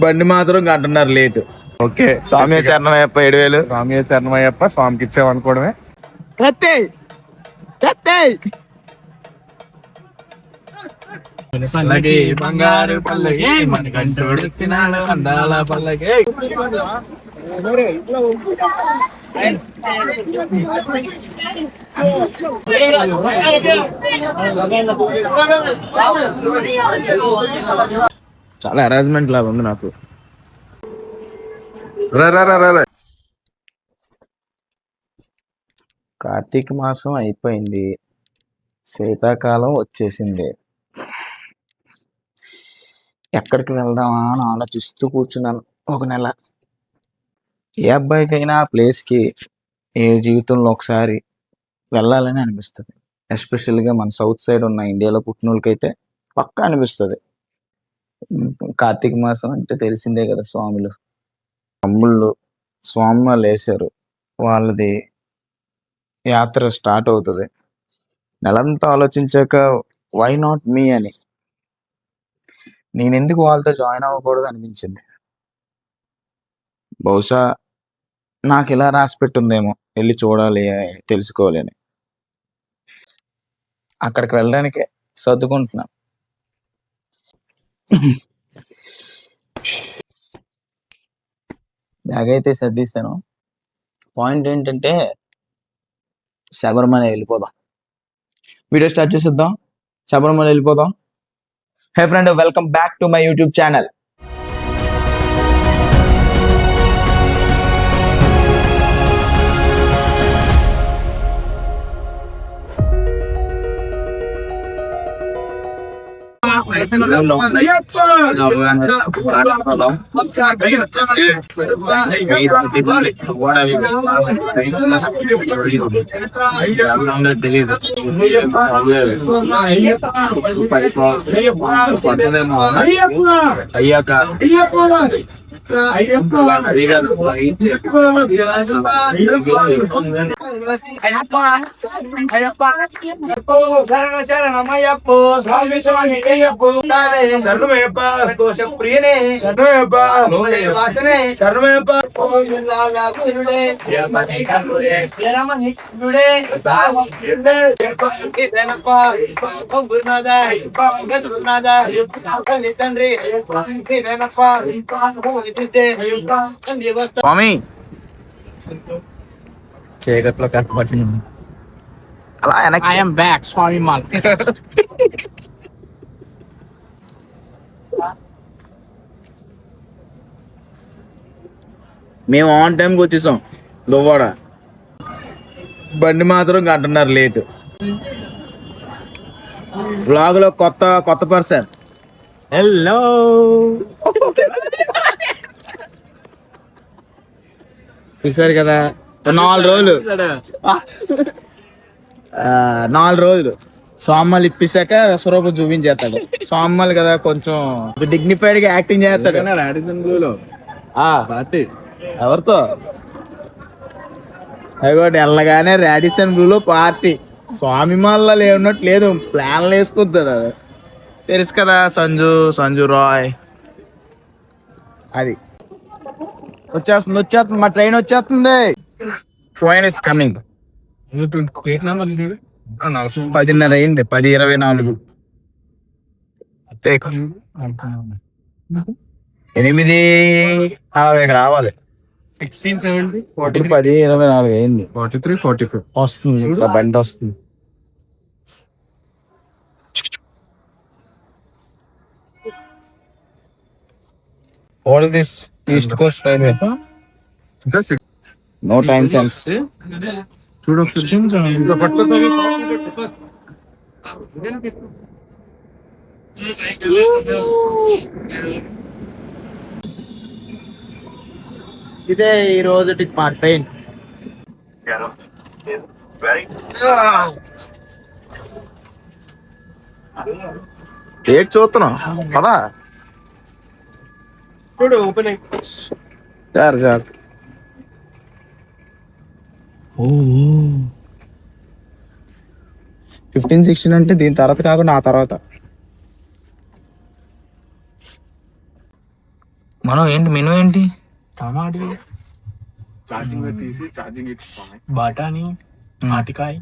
బండి మాత్రం గంటన్నర లేటు. ఓకే, స్వామి శరణమయ్యప్ప 7,000. స్వామి శరణమయ్యప్ప, స్వామికి ఇచ్చామనుకోవడమే. పల్లకి బంగారు పల్లకి మన కంటోడు అందాల పల్లకి. చాలా అరేంజ్మెంట్ లాగా ఉంది నాకు. కార్తీక మాసం అయిపోయింది, శీతాకాలం వచ్చేసింది. ఎక్కడికి వెళ్దామా అని ఆలోచిస్తూ కూర్చున్నాను ఒక నెల. ఏ అబ్బాయికైనా ఆ ప్లేస్కి ఏ జీవితంలో ఒకసారి వెళ్ళాలని అనిపిస్తుంది. ఎస్పెషల్గా మన సౌత్ సైడ్ ఉన్న ఇండియాలో పుట్టిన వాళ్ళకైతే పక్కా అనిపిస్తుంది. కార్తీక మాసం అంటే తెలిసిందే కదా, స్వాములు తమ్ముళ్ళు స్వామి వాళ్ళు వేశారు, వాళ్ళది యాత్ర స్టార్ట్ అవుతుంది. నెలంతా ఆలోచించాక వై నాట్ మీ అని నేను ఎందుకు వాళ్ళతో జాయిన్ అవ్వకూడదు అనిపించింది. బహుశా నాకు ఇలా రాసి పెట్టుందేమో, వెళ్ళి చూడాలి తెలుసుకోవాలి అని. అక్కడికి వెళ్ళడానికే సర్దుకుంటున్నాను. బ్యాగ్ అయితే సర్దిస్తాను. పాయింట్ ఏంటంటే శబరిమల వెళ్ళిపోదాం. వీడియో స్టార్ట్ చేసేద్దాం, శబరిమల వెళ్ళిపోదాం. Hey friend, welcome back to my YouTube channel. శరణమయ్యప్పో స్వామి స్వామి శరణమయ్యప్ప కోశప్రియనే శరణమయ్యప్ప వాసనే శరణమయ్యప్ప స్వామి చీకట్లో కనపడి అలా ఐఎమ్ బ్యాక్ స్వామి మాల్. మేము ఆన్ టైంకి వచ్చేసాం దువ్వాడ. బండి మాత్రం గంటన్నర లేటు. బ్లాగ్ లో కొత్త పర్సన్. హలో, చూసారు కదా, 4 రోజులు సోమవాళ్ళు ఇప్పిసాక విశ్వరూపం చూపించేస్తాడు. సోమవాళ్ళు కదా కొంచెం డిగ్నిఫైడ్ గా యాక్టింగ్ చేస్తాడు. ఎవరితో అదిగోటి వెళ్ళగానే రాడిసన్ బ్లూలో పార్టీ. స్వామి మాల్లో లేనట్టు లేదు, ప్లాన్లు వేసుకుంటారు. అది తెలుసు కదా, సంజు రాయ్. అది వచ్చేస్తుంది, మా ట్రైన్ వచ్చేస్తుంది. Train is coming. 10:30 అయింది, 10:24. 8:40 రావాలి. 16:70 10:24 అయింది. 43 44 వస్తుంది, బండి వస్తుంది. What is this? East Coast Railway. No time sense. చూడు ఒకసారి ఇంకా పట్ల ఇదే ఈ రోజుటి మా ట్రైన్. డేట్ చూస్తున్నాం కదా. చూడు ఓపెన్ అయ్యి సార్ 15-16 అంటే దీని తర్వాత కాకుండా ఆ తర్వాత. మనం ఏంటి మెనూ ఏంటి? టమాటీ ఛార్జింగ్ తీసి ఛార్జింగ్ ఇచ్చుకోవాలి. బఠానీ, అరటికాయ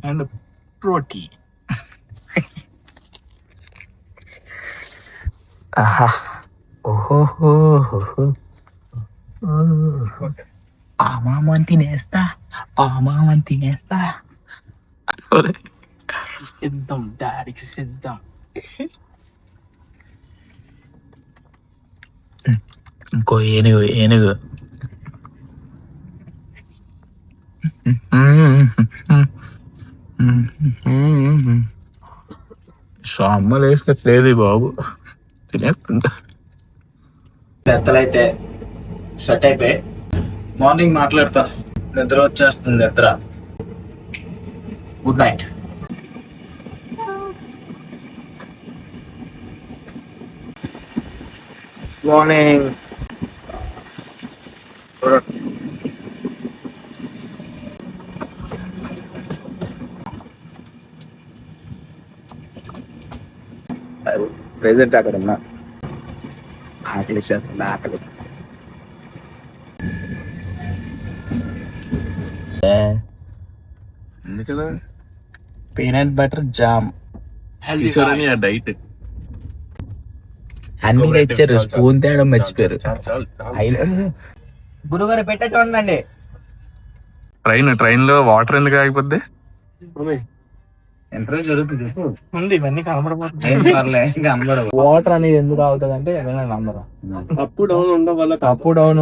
అండ్ రోటీ. ఆహా ఓహో ఆ మామని తినేస్తా, ఆ మామని తినేస్తా. సిద్ధం డాడీకి సిద్ధం. ఇంకో ఏనుగు సమ్మలు వేసుకోట్లేదు బాబు, తినేస్తుంటా. ఎత్తలైతే సెట్ అయిపోయి మార్నింగ్ మాట్లాడతా. నిద్ర వచ్చేస్తుంది నిద్ర. Good night. మార్నింగ్. ప్రెసెంట్ అక్కడ ఉన్నా. ఆకలి చేస్తుంది, ఆకలి. ఎందుకలా పీనట్ బటర్ జామ్ కిషోరని ఆ డైట్ అన్ని తెచ్చారు, స్పూన్ తేడం మర్చిపోయారు. గురుగారు పెట్టే చూడండి. ట్రైన్ లో వాటర్ ఎందుకు ఆగిపోద్ది? ఇంటర్వ్యూ జరుగుతుంది ఉంది, ఇవన్నీ కనబడబోతుంది. వాటర్ అనేది ఎందుకు అవుతుంది అంటే అందరూ అప్ డౌన్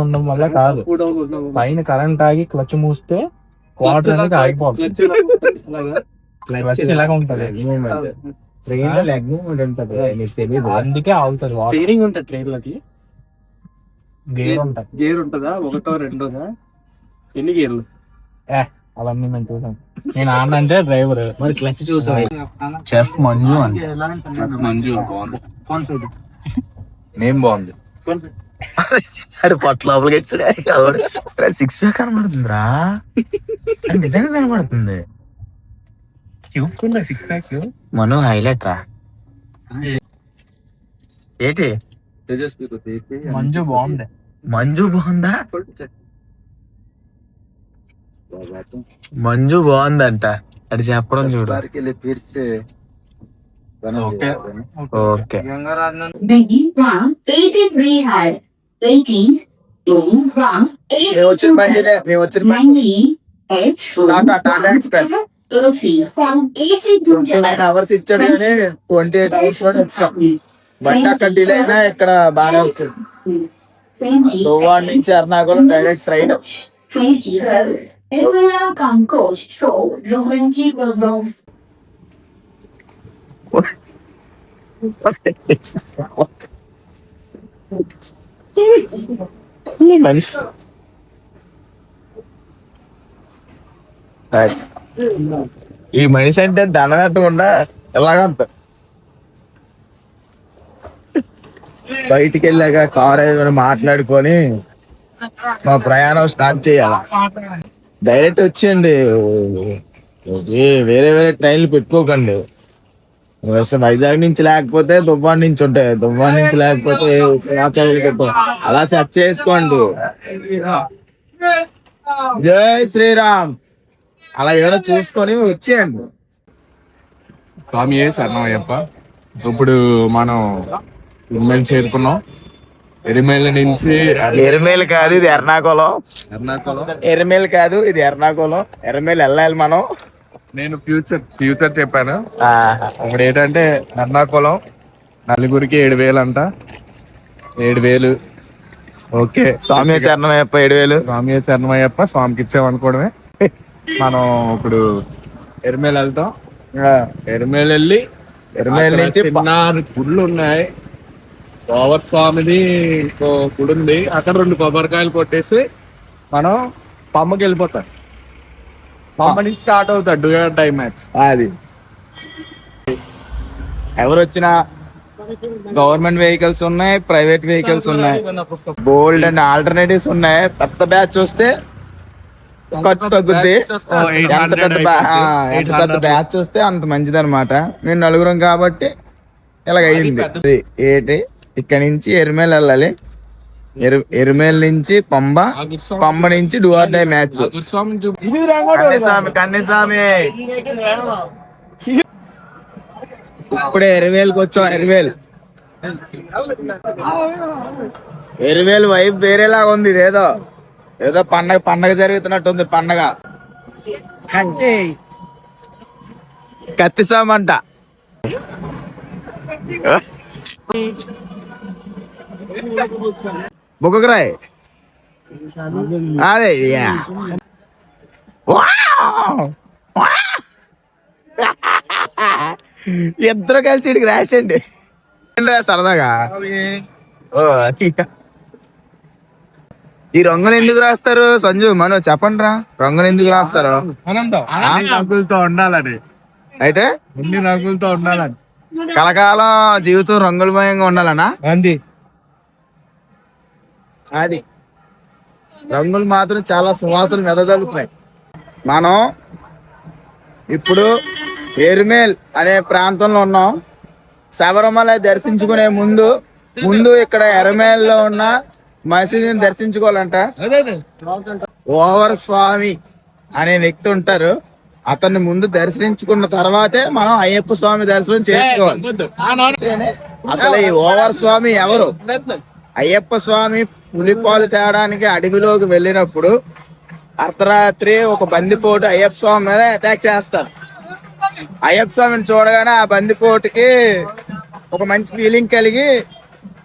ఉండడం వల్ల కాదు, పైన కరెంట్ ఆగి క్లచ్ మూస్తే వాటర్ అనేది ఆగిపోతుంది. క్లచ్ ఇలాగా ఉంటది, ట్రైన్ లో లెగ్ మూమెంట్ ఉంటది, నీకు తెలియదు, అందుకే ఆగుతుంది వాటర్. స్టీరింగ్ ఉంటుంది ట్రైన్ లకి, గేర్ ఉంటది. గేర్ ఉంటుందా? ఒకటో రెండోదా? ఎన్ని గేర్లు? అవన్నీ మేము చూసాం. నేను ఆన్న అంటే డ్రైవర్, మరి క్లచ్ చూసా. చెఫ్ మంజు అని. మంజు బాగుంది, నేమ్ బాగుంది. అరే పట్ల లోపలికి వచ్చాడు. 6 ప్యాక్ కనబడుతుందిరా, నిజంగా కనబడుతుంది. మనం హైలైట్ రా. ఏంటి మంజు బాగుంది. మంజు బాగుందా? మంజు బాగుందంట అది చెప్పడం చూడు. Okay Begging from 83 high. Begging from 88 express 80 from 82 hours ఇచ్చాడు కానీ 28 అవర్స్ లో వచ్చాం. బట్ అక్కడ డిలే అయినా ఇక్కడ బాగానే వచ్చింది. గోవా నుంచి Ernakulam direct train. 20 is the Concourse show. Romantic Willows. మనిషి ఈ మనిషి అంటే దండ కట్టకుండా ఎలాగంత బయటికి వెళ్ళాక కార్ ఏదైనా మాట్లాడుకొని మా ప్రయాణం స్టార్ట్ చేయాలి. డైరెక్ట్ వచ్చేయండి, వేరే వేరే ట్రైన్లు పెట్టుకోకండి. వైజాగ్ నుంచి లేకపోతే దువ్వాడ నుంచి ఉంటాయి, దువ్వాడ నుంచి లేకపోతే అలా సెట్ చేసుకోండి. జై శ్రీరామ్ అలా ఏమైనా చూసుకొని వచ్చేయండి. స్వామి శరణమయ్యప్ప. ఇప్పుడు మనం ఎరిమేలు చేరుకున్నాం. ఎరిమేల నుంచి ఎరిమేలు కాదు ఇది ఎర్నాకుళం. ఎరిమేలు కాదు ఇది ఎర్నాకుళం. ఎరిమేలు వెళ్ళాలి మనం. నేను ఫ్యూచర్ చెప్పాను. ఇప్పుడు ఏంటంటే ఎర్నాకుళం నలుగురికి 7,000 అంట. 7,000. ఓకే, స్వామి శరణమయ్యప్ప 7,000. స్వామి శరణమయ్యప్ప. స్వామికి ఇచ్చామనుకోవడమే. మనం ఇప్పుడు ఎరిమేలు వెళ్తాం. ఎరిమేలు వెళ్ళి ఎరిమేలు నుంచి చిన్న గుళ్ళు ఉన్నాయి. గోవర్ స్వామిది ఇంకో గుడి ఉంది, అక్కడ 2 కొబ్బరికాయలు కొట్టేసి మనం పమ్మకి వెళ్ళిపోతాం. పమ్మ నుంచి స్టార్ట్ అవుతాడు డ్యూయర్ టైం మ్యాచ్. అది ఎవరు వచ్చినా గవర్నమెంట్ వెహికల్స్ ఉన్నాయి, ప్రైవేట్ వెహికల్స్ ఉన్నాయి, బోల్డ్ అండ్ ఆల్టర్నేటివ్స్ ఉన్నాయి. పెద్ద బ్యాచ్ వస్తే ఖర్చు తగ్గుద్ది. ఓ, 800 ఎంత పెద్ద బ్యాచ్ వస్తే అంత మంచిది అనమాట. మేము నలుగురం కాబట్టి ఇలాగ అయింది. ఏంటి ఇక్కడ నుంచి ఎరిమేల్ వెళ్ళాలి, ఎరిమేల్ నుంచి పంబ నుంచి డూఆర్ డే మ్యాచ్. కన్నిస్వామి ఇప్పుడే ఎరివేల్కి వచ్చాం. ఎరివేల్ వైపు వేరేలాగా ఉంది. ఇదేదో ఏదో పండగ జరుగుతున్నట్టుంది. పండగ కత్తిస్వామి అంట. బుగ్గరాయ్ అదే ఇద్దరు కలిసి ఇడికి రాసండి సరదాగా. ఈ రంగులు ఎందుకు రాస్తారు సంజు, మనం చెప్పండి రా, రంగులు ఎందుకు రాస్తారు? రంగులతో ఉండాలని, అయితే ఎన్ని రంగులతో ఉండాలని, కలకాలం జీవితం రంగులమయంగా ఉండాలనా? అది రంగులు మాత్రం చాలా సువాసన వెదజల్లుతున్నాయి. మనం ఇప్పుడు ఎరిమేల్ అనే ప్రాంతంలో ఉన్నాం. శబరిమల దర్శించుకునే ముందు ఇక్కడ ఎరిమేల్లో ఉన్న మసీదుని దర్శించుకోవాలంట. ఓవర్ స్వామి అనే వ్యక్తి ఉంటారు, అతన్ని ముందు దర్శించుకున్న తర్వాతే మనం అయ్యప్ప స్వామి దర్శనం చేసుకోవాలి. అసలు ఈ ఓవర్ స్వామి ఎవరు? అయ్యప్ప స్వామి పులిపాలు తేడానికి అడవిలోకి వెళ్ళినప్పుడు అర్ధరాత్రి ఒక బందిపోటు అయ్యప్ప స్వామి మీద అటాక్ చేస్తారు. అయ్యప్ప స్వామిని చూడగానే ఆ బందిపోటుకి ఒక మంచి ఫీలింగ్ కలిగి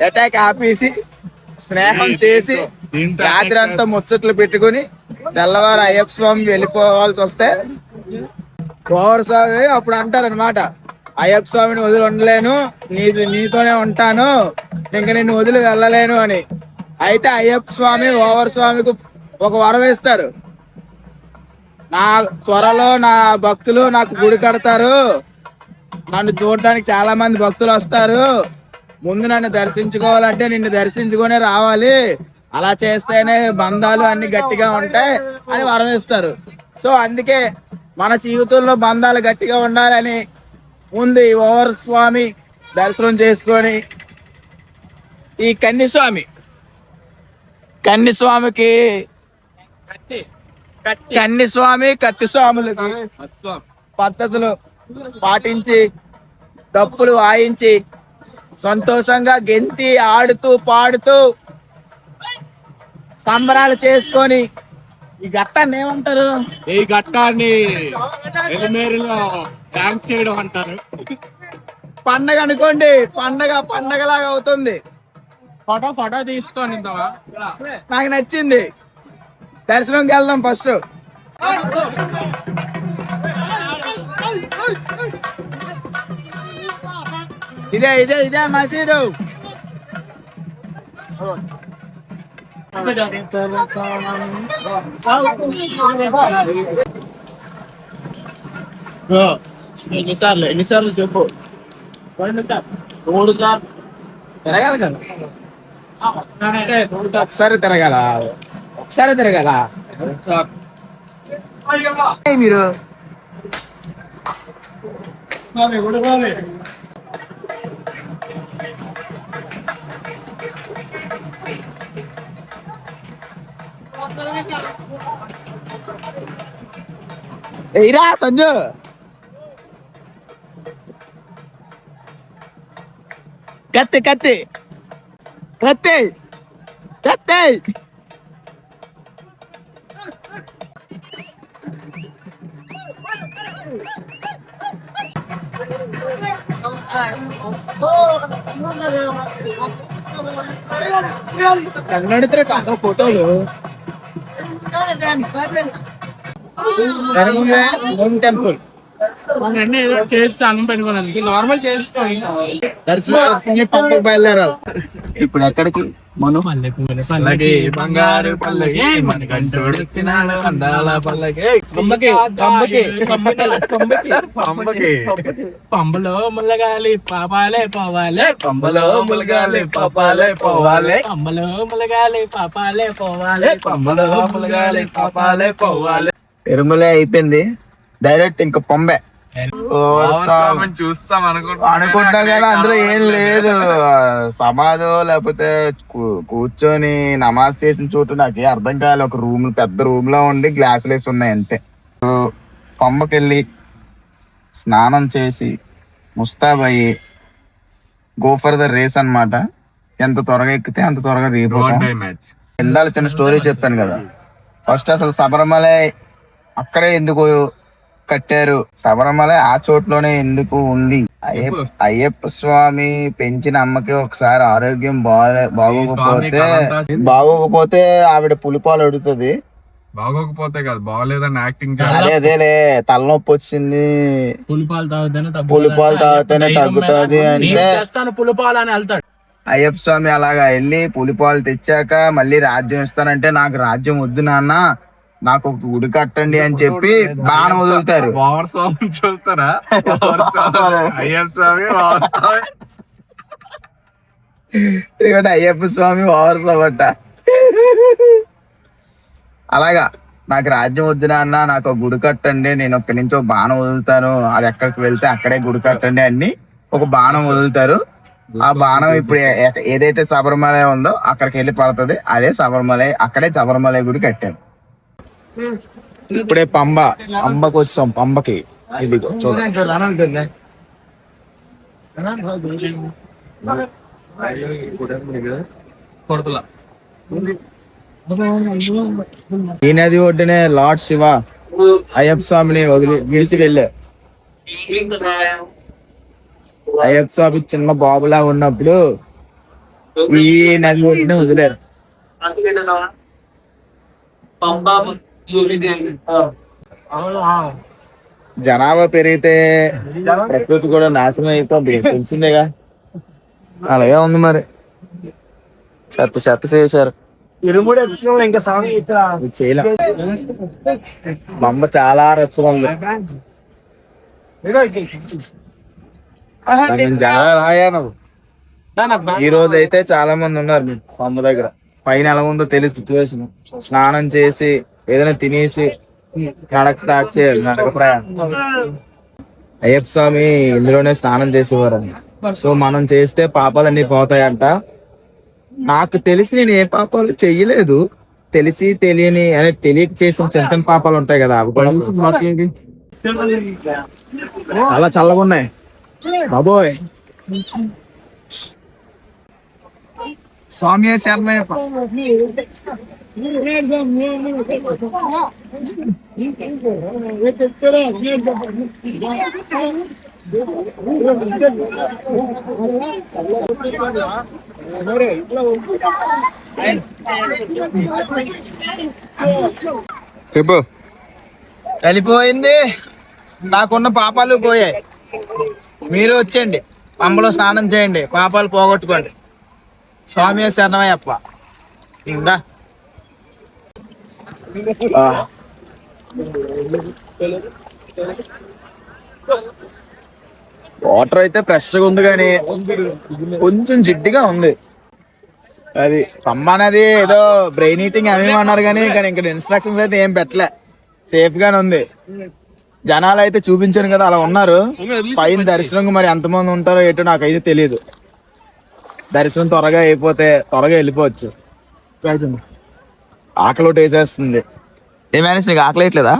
అటాక్ ఆపేసి స్నేహం చేసి రాత్రి అంతా ముచ్చట్లు పెట్టుకుని తెల్లవారు అయ్యప్ప స్వామి వెళ్ళిపోవాల్సి వస్తే ఓవర్ స్వామి అప్పుడు అంటారనమాట, అయ్యప్ప స్వామిని వదిలి ఉండలేను, నీతోనే ఉంటాను, ఇంక నిన్ను వదిలి వెళ్ళలేను అని. అయితే అయ్యప్ప స్వామి ఓవర్ స్వామికి ఒక వరం వేస్తారు, నా త్వరలో నా భక్తులు నాకు గుడి కడతారు, నన్ను చూడడానికి చాలా మంది భక్తులు వస్తారు, ముందు నన్ను దర్శించుకోవాలంటే నిన్ను దర్శించుకునే రావాలి, అలా చేస్తేనే బంధాలు అన్ని గట్టిగా ఉంటాయి అని వరం ఇస్తారు. సో అందుకే మన జీవితంలో బంధాలు గట్టిగా ఉండాలని ముందు ఈ ఓవర్ స్వామి దర్శనం చేసుకొని ఈ కన్నిస్వామికి కత్తిస్వాములకి పద్ధతులు పాటించి డప్పులు వాయించి సంతోషంగా గెంతి ఆడుతూ పాడుతూ సంబరాలు చేసుకొని ఈ ఘట్టాన్ని ఏమంటారు? ఈ ఘట్టాన్ని ఎలిమేరులో డాన్స్ చేయడం అంటారు. పండగ అనుకోండి, పండగలాగా అవుతుంది. ఫోటో తీసుకొని నాకు నచ్చింది. దర్శనంకి వెళ్దాం ఫస్ట్. ఇదే మసీదు. ఎన్నిసార్లు చెప్పు? 3 సార్లు తిరగాలి కదా. ఒకసారి తిరగాల మీరు. ఏరా సంజు, కత్తి కన్నడితే కాదు ఫోటోలు. టెంపుల్ చేస్తాను పెట్టుకున్నాను నార్మల్ చేస్తాను. పంపకు బయలుదేరాలి. ఇప్పుడు ఎక్కడికి మనం పల్లకి బంగారు పల్లకి మన కంటోడు అందాల పల్లకి పంబలో ములగాలి పాపాలే పోవాలి పంబలో ములగాలి పాపాలే పోవాలి పంబలో ములగాలి పాపాలే పోవాలి పంబలో ములగాలి పాపాలే పోవాలి. తిరుమలే అయిపోయింది, డైరెక్ట్ ఇంకా పొంబే చూస్తాం అనుకుంటా కానీ అందులో ఏం లేదు. సమాధో లేకపోతే కూర్చొని నమాజ్ చేసిన చోటు నాకు అర్థం కాలేదు. ఒక రూమ్, పెద్ద రూమ్ లో ఉండి గ్లాసులు వేసి ఉన్నాయి అంతే. పంబకెళ్ళి స్నానం చేసి ముస్తాబయ్యి గో ఫర్ ద రేస్ అన్నమాట. ఎంత త్వరగా ఎక్కితే అంత త్వరగా దిగిపోతాం. ఇందాక చిన్న స్టోరీ చెప్పాను కదా. ఫస్ట్ అసలు శబరిమల అక్కడే ఎందుకు కట్టారు, శబరిమల ఆ చోట్లోనే ఎందుకు ఉంది? అయ్యప్ప స్వామి పెంచిన అమ్మకి ఒకసారి ఆరోగ్యం బాగోకపోతే ఆవిడ పులిపాలు అడుగుతుంది. బాగోకపోతే కాదు, బాగోలేదని యాక్టింగ్. అదేలే, తలనొప్పి వచ్చింది, పులిపాలు తాగితేనే తగ్గుతుంది అంటే పులిపాలు అని వెళ్తాడు అయ్యప్ప స్వామి. అలాగా వెళ్ళి పులిపాలు తెచ్చాక మళ్ళీ రాజ్యం ఇస్తానంటే నాకు రాజ్యం వద్దు నాన్న, నాకు ఒక గుడి కట్టండి అని చెప్పి బాణం వదులుతారు. చూస్తారా అయ్యప్ప స్వామి ఓవర్ సవట. అలాగా నాకు రాజ్యం వద్దు నాన్న, నాకు ఒక గుడి కట్టండి, నేను ఒక్కడి నుంచి ఒక బాణం వదులుతాను, అది ఎక్కడికి వెళ్తే అక్కడే గుడి కట్టండి అని ఒక బాణం వదులుతారు. ఆ బాణం ఇప్పుడు ఏదైతే శబరిమల ఉందో అక్కడికి వెళ్ళి పడుతుంది. అదే శబరిమల, అక్కడే శబరిమల గుడి కట్టారు. ఇప్పుడే పంబకి వచ్చాం. పంబకి ఈ నది ఒడ్డునే లార్డ్ శివ అయ్యప్ప స్వామిని గెలిచి వెళ్ళా. అయ్యప్ప స్వామి చిన్న బాబులా ఉన్నప్పుడు ఈ నది ఒడ్డునే వదిలేరు. జనాభా పెరిగితే ప్రకృతి కూడా నాశనం అయిపోతుంది, తెలిసిందేగా. అలాగే ఉంది మరి. చెత్త చేశారు. బొమ్మ చాలా రసంగా ఉంది. ఈ రోజు అయితే చాలా మంది ఉన్నారు బొమ్మ దగ్గర. పైన ఎలా ఉందో తెలియదు సిచ్యువేషన్. స్నానం చేసి ఏదైనా తినేసి నడక స్టార్ట్ చేయాలి, నడక ప్రయాణం. అయ్యప్ప స్వామి ఇందులోనే స్నానం చేసేవారని. సో మనం చేస్తే పాపాలన్నీ పోతాయంట. నాకు తెలిసి నేను ఏ పాపాలు చెయ్యలేదు, తెలిసి తెలియని అనే తెలియక చేసిన చిన్న పాపాలు ఉంటాయి కదా, అవి చాలా చల్లగా ఉన్నాయి బాబోయ్. స్వామి శరణయ్యప్ప. చెప్పు. వెళ్ళిపోయింది, నాకున్న పాపాలు పోయాయి. మీరు వచ్చేయండి, పంబలో స్నానం చేయండి, పాపాలు పోగొట్టుకోండి. స్వామి శరణమయ్యప్ప. ఇంకా వాటర్ అయితే ఫ్రెష్ గా ఉంది కానీ కొంచెం జిడ్డుగా ఉంది. అది పంబ అనేది ఏదో బ్రెయిన్ ఈటింగ్ అవి అన్నారు కానీ ఇక్కడ ఇన్స్ట్రక్షన్స్ అయితే ఏం పెట్టలే, సేఫ్ గానే ఉంది. జనాలు అయితే చూపించాను కదా అలా ఉన్నారు. పైన దర్శనం మరి ఎంతమంది ఉంటారో ఏంటో నాకైతే తెలియదు. దర్శనం త్వరగా అయిపోతే త్వరగా వెళ్ళిపోవచ్చు. ఆకలి ఒకటి వేసేస్తుంది. ఏమైనా నీకు ఆకలి వేయట్లేదా?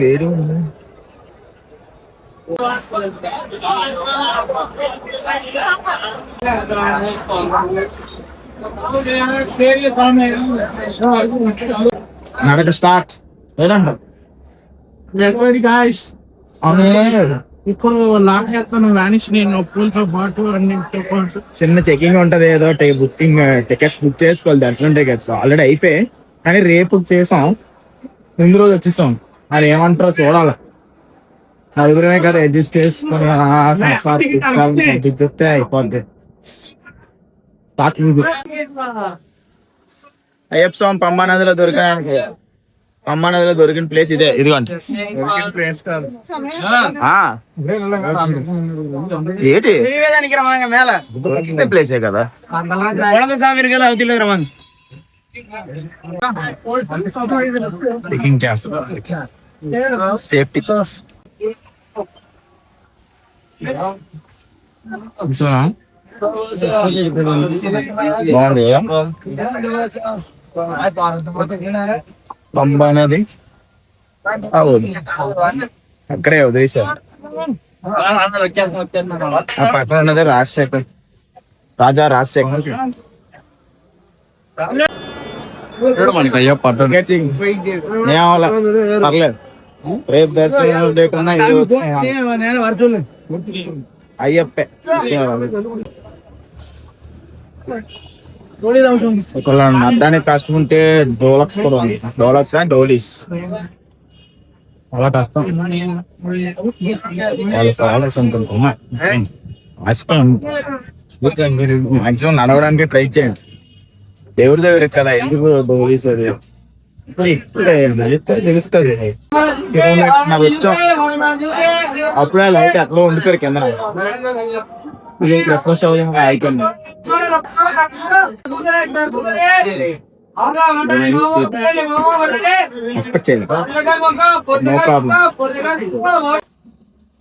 వేరు నడక స్టార్ట్. Get ready, guys. ఇప్పుడు లాగేస్తాను వానిష్ నేను నొప్పులతో పాటు అన్నింటితో పాటు. చిన్న చెకింగ్ ఉంటది, ఏదో బుకింగ్ టికెట్స్ బుక్ చేసుకోవాలి, దర్శనం టికెట్స్ ఆల్రెడీ అయిపోయాయి, కానీ రేపు చేసాం, ముందు రోజు వచ్చేసాం. అది ఏమంటారో చూడాలి. నలుగురమే కదా అడ్జస్ట్ చేసుకుని చూస్తే అయిపోద్ది. అయ్యప్ప స్వామి పంబా నదిలో దొరికిన ప్లేస్ ఇదే, ఇదిగోండి. ప్లేస్ కాదు. ఏంటి దొరికిన ప్లేసే కదా. సేఫ్టీ బాగుంది. పంబా నది అక్కడే వదిలేసారు. ఆ పక్కన ఉన్నది రాజశేఖర్, రాజా రాజశేఖర్. మనకి అయ్యప్ప పర్లేదు, రేపు దర్శనం లేకుండా అయ్యప్పే. ఒకవేళ అడ్డానికి కష్టం ఉంటే డోలక్స్ కూడా ఉంది. డోలక్స్ అండ్ డోలీస్ చాలా కష్టం. మాక్సిమం నడవడానికి ట్రై చేయండి. దేవుడి దగ్గర కదా, ఎందుకు డోలీస్ అది తెలుస్తుంది. వచ్చాం అప్పుడే లైట్ ఎక్కడో ఉండిపోయారు కింద, ఫ్రెష్ అయిపోయింది. ఎక్స్పెక్ట్ చేయండి, నో ప్రాబ్లం.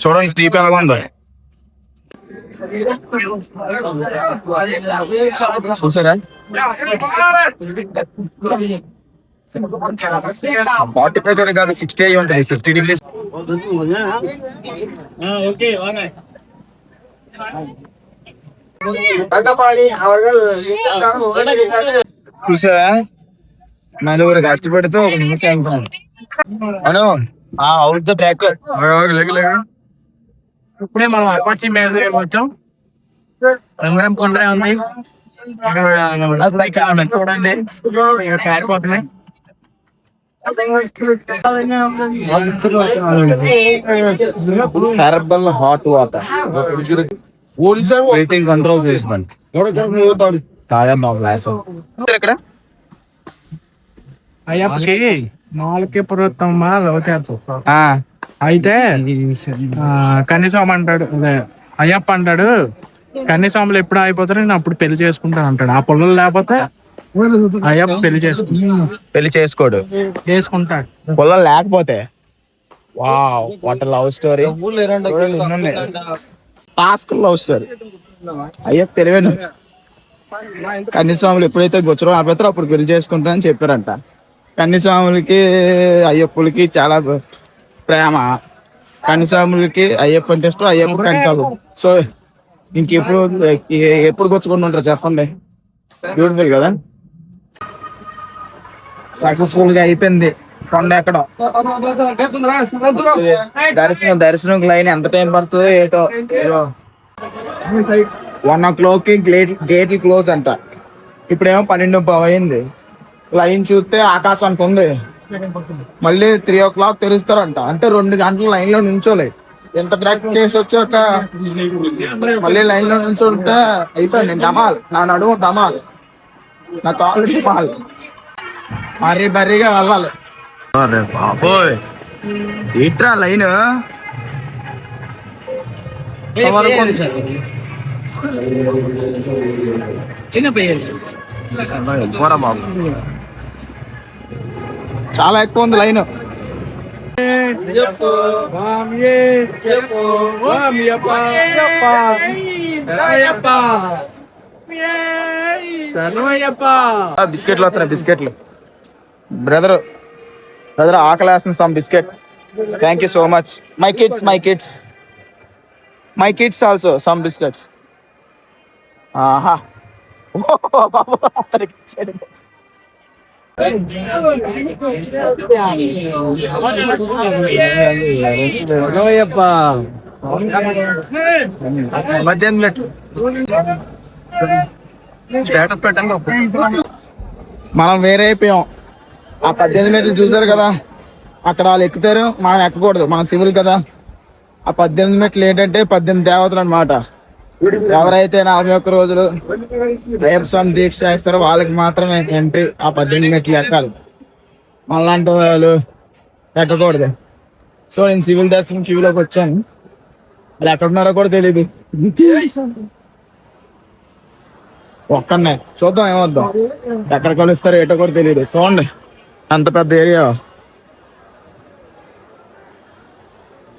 చూడండి స్టీప్ ఎలా ఉందో చూసారా. 45 కాదు, 60 అయి ఉంటాయి. 60 degrees. చూసారా, నలుగురు కష్టపడితే ఒక నిమిషం అవుట్ బ్యాక్. ఇప్పుడే మనం అపాచి మీద దగ్గర వచ్చాం. రంగురం కొండలే ఉన్నాయి చూడండి, కారిపోతున్నాయి. Herbal hot water waiting control చేస్తున్నాను. ఇక్కడ అయ్యప్పకి 4 పురోత్తమాలు అయితే కన్యస్వామి అంటాడు, అదే అయ్యప్ప అంటాడు, కన్యస్వాములు ఎప్పుడు అయిపోతారో నేను అప్పుడు పెళ్లి చేసుకుంటాను అంటాడు. ఆ పొలం లేకపోతే అయ్యప్ప పెళ్లి చేసుకుంటాడు. పొలం లేకపోతే wow what love story, task love story. Ayyappa తెలివేను, కన్యస్వాములు ఎప్పుడైతే గొచ్చరం ఆపేతారో అప్పుడు పెళ్లి చేసుకుంటారని చెప్పారంట. కన్యస్వాములకి అయ్యప్పలకి చాలా ప్రేమ. కన్యస్వాములకి అయ్యప్ప అంటే ఇష్టం, అయ్యప్ప కన్యస్వాములు. సో ఎప్పుడు గొచ్చుకుంటూ ఉంటారు చెప్పండి. బ్యూటిఫుల్ కదా, సక్సెస్ఫుల్ గా అయిపోయింది. కొండ ఎక్కడం, దర్శనం లైన్ ఎంత టైం పడుతుందో ఏటో. 1 o'clock గేట్లు క్లోజ్ అంట. ఇప్పుడేమో 12:15 అయింది. లైన్ చూస్తే ఆకాశానికి ఉంది. మళ్ళీ 3 o'clock తెరుస్తారంట. అంటే 2 గంటలు లైన్ లో నుంచోలే. ఎంత ట్రాక్ చేసి వచ్చాక మళ్ళీ లైన్ లో నుంచుంటే అయిపోయింది. డమాల్, నా నడుము డమాల్, నా కాళ్ళు డమాల్, బర్రీగా వెళ్ళాలి. బాబోయ్ ఏంట్రా లైన్ చాలా ఎక్కువ ఉంది లైన్. బిస్కెట్లు వస్తున్నాయి, బిస్కెట్లు. బ్రదర్ ఆకలి వేస్తుంది, some biscuit. Thank you so much. My kids also some biscuits. ఆహా బాబు అతనికి ఇచ్చాడు. మనం వేరే అయిపోయాం. ఆ 18 మీటర్లు చూసారు కదా, అక్కడ వాళ్ళు ఎక్కుతారు, మనం ఎక్కకూడదు, మనం సివిల్ కదా. ఆ 18 మీటర్లు ఏంటంటే 18 దేవతలు అనమాట. ఎవరైతే 41 రోజులు అయ్యప్ప స్వామి దీక్ష చేస్తారో వాళ్ళకి మాత్రమే ఎంట్రీ ఆ 18 మీటర్లు ఎక్కాలి. మనలాంటి వాళ్ళు ఎక్కకూడదు. సో నేను సివిల్ దర్శనం క్యూలోకి వచ్చాను. వాళ్ళు ఎక్కడున్నారో కూడా తెలియదు. ఒక్కనే చూద్దాం, ఏమొద్దాం, ఎక్కడ కలుస్తారో ఏటో కూడా తెలియదు. చూడండి అంత పెద్ద ఏరియా.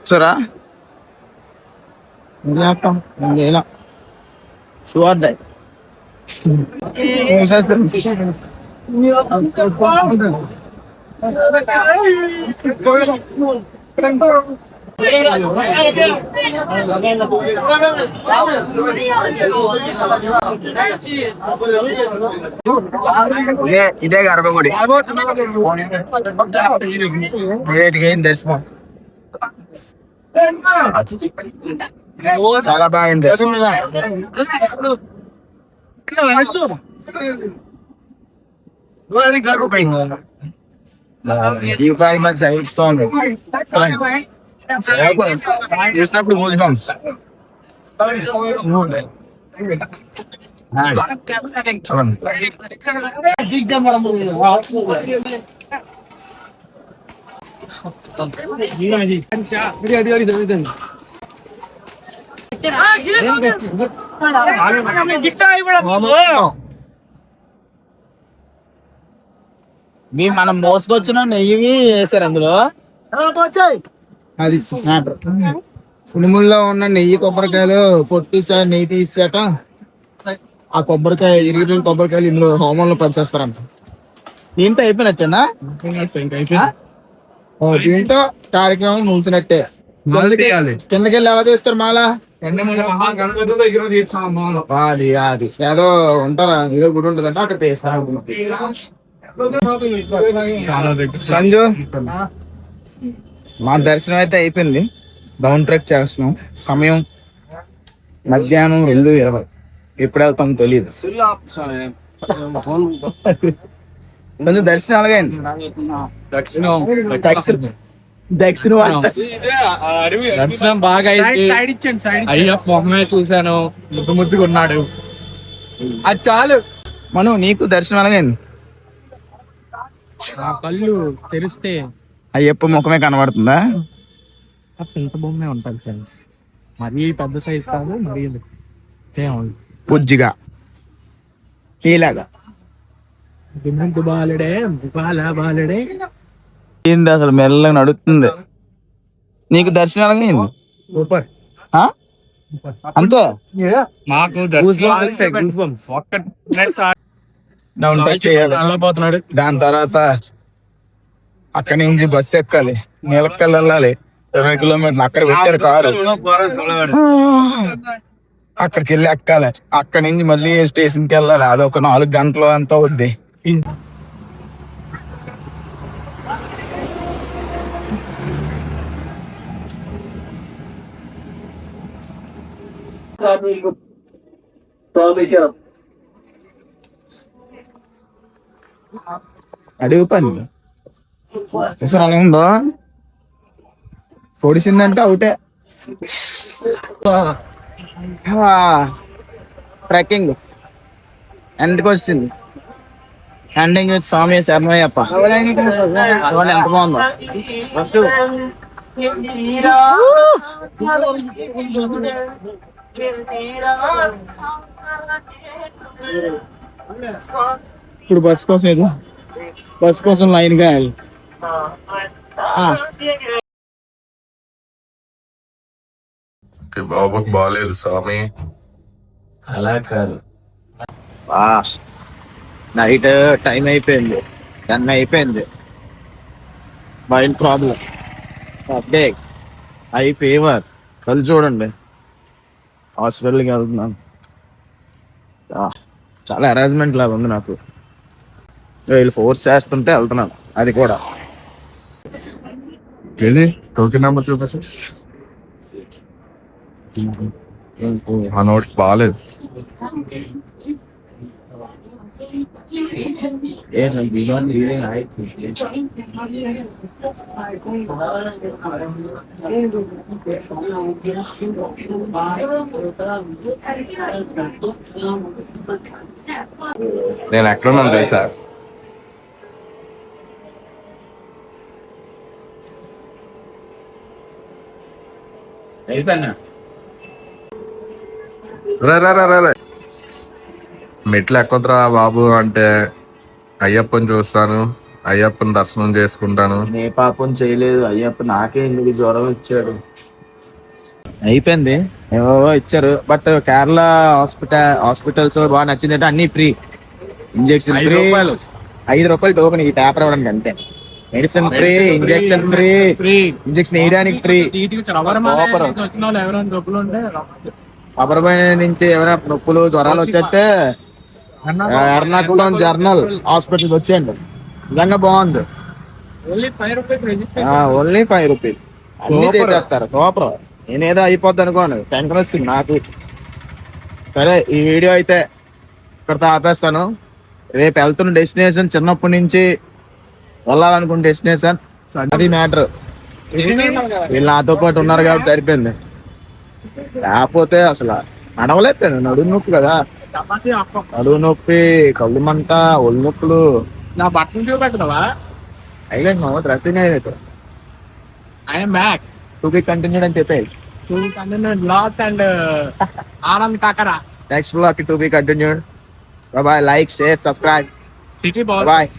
చూరా చేస్తాం చూద్దాం. ఇదే గర్భగుడి. దర్శనం చాలా బాగుంది. చేసినప్పుడు మనం మోసుకొచ్చిన నెయ్యి వేసారు అందులో. అది ఉనుముల్లో ఉన్న నెయ్యి కొబ్బరికాయలు పొట్టిసా నెయ్యి తీసాక ఆ కొబ్బరికాయ ఇరిగిపోయిన కొబ్బరికాయలు ఇందులో హోమంలో పనిచేస్తారంట. దీంతో అయిపోయినట్టేనా? దీంతో కార్యక్రమం ముగిసినట్టే. కిందకి వెళ్ళి ఎలా తీస్తారు మాల? అది అది ఏదో ఉంటారా, ఏదో గుడి ఉంటుందంట, అక్కడ తీస్తారు. సంజు, మా దర్శనం అయితే అయిపోయింది. డౌన్ ట్రెక్ చేస్తున్నాం. సమయం మధ్యాహ్నం 2:20. ఎప్పుడు వెళ్తాం తెలియదు. కొంచెం దర్శనం అలాగైంది. దర్శనం బాగా అయ్యప్ప మొహమే చూశాను, ముద్దుగా ఉన్నాడు. అది చాలు. మనం నీకు దర్శనం అలాగైంది. కళ్ళు తెరిస్తే అయ్యప్ప ముఖమే కనబడుతుందా? ఇంత బొమ్మే ఉంటుంది ఫ్రెండ్స్. మరీ పెద్ద సైజ్ కాదు, మరీ పుజ్జిగా ఇలాగా బాలడే ఏంది అసలు మెల్లగా నడుస్తుంది. నీకు దర్శనం అలాగైంది. సూపర్. అంతే. మాకు డౌన్ ట్రెక్ చేయాలి. పోతున్నాడు. దాని తర్వాత అక్కడి నుంచి బస్సు ఎక్కాలి. నీలక్కల్ వెళ్ళాలి 20 కిలోమీటర్లు. అక్కడ పెట్టారు కారు, అక్కడికి వెళ్ళి ఎక్కాలి. అక్కడి నుంచి మళ్ళీ స్టేషన్కి వెళ్ళాలి. అదొక 4 గంటలు అంతా వద్ది. అడుగు పని అసలు అలా ఉందో. పొడిసిందంటే అవుటే. ట్రెక్కింగ్ ఎండ్కి వచ్చింది. ఎండింగ్ విత్ స్వామి శరణయ్యప్ప. ఎంత బాగుందో. ఇప్పుడు బస్ కోసం ఏదో బస్ కోసం లైన్ గా వెళ్ళి బాబుకి బాగాలేదు స్వామి. అలా కాదు. నైట్ టైం అయిపోయింది, 10 అయిపోయింది. Mind problem, headache, high fever. కళ్ళు చూడండి. హాస్పిటల్కి వెళ్తున్నాను. చాలా అరేంజ్మెంట్ లాగా ఉంది నాకు. వీళ్ళు ఫోర్స్ చేస్తుంటే వెళ్తున్నాను. అది కూడా టోకెన్ నెంబర్ చూపిస్తా. ఆ నోట్ బాగాలేదు. నేను ఎక్కడున్నాను తెలుసా? రే మెట్లు ఎక్కొద్దురా బాబు అంటే అయ్యప్పని చూస్తాను, అయ్యప్పని దర్శనం చేసుకుంటాను. ఏ పాపం చేయలేదు అయ్యప్ప, నాకే ఎందుకు జ్వరం ఇచ్చాడు. అయిపోయింది, ఏవో ఇచ్చారు. బట్ కేరళ హాస్పిటల్స్ బాగా నచ్చింది అంటే అన్ని ఫ్రీ. ఇంజెక్షన్ ఫ్రీ, 5 రూపాయలు టోకెన్ ఈ పేపర్ ఇవ్వడానికి అంతే. Medicine free, injection free, injection వేయడానికి ఫ్రీ. అపరమైన నుంచి ఏమైనా నొప్పులు జ్వరాలు వచ్చేస్తే ఎర్నాకుళం జర్నల్ హాస్పిటల్కి వచ్చేయండి. నిజంగా బాగుంది. ఓన్లీ 5 రూపీస్ అన్ని చేసేస్తారు. సూపర్. నేనేదో అయిపోద్ది అనుకోను, టెన్షన్ వస్తుంది నాకు. సరే, ఈ వీడియో అయితే ఇక్కడితో ఆపేస్తాను. రేపు వెళ్తున్న డెస్టినేషన్ చిన్నప్పటి నుంచి వెళ్ళాలనుకున్న డెస్టినేషన్, అది మ్యాటర్. వీళ్ళు నాతో పాటు ఉన్నారు కాబట్టి సరిపోయింది. లేకపోతే అసలు నడవలేకపోయాను, నడుము నొప్పి కదా. నడుము నొప్పి, కళ్ళు మంట, ఒళ్ళు నొప్పులు. నా బట్టలు చూపెట్టవా? అయిపోయింది మామ, డ్రెస్సింగ్ అయినట్టు. I'm back to be continued అని చెప్పేది. To continue lot and Anand కాకరా. Next blog to be continued. Bye, like, share, subscribe. City ball. Bye.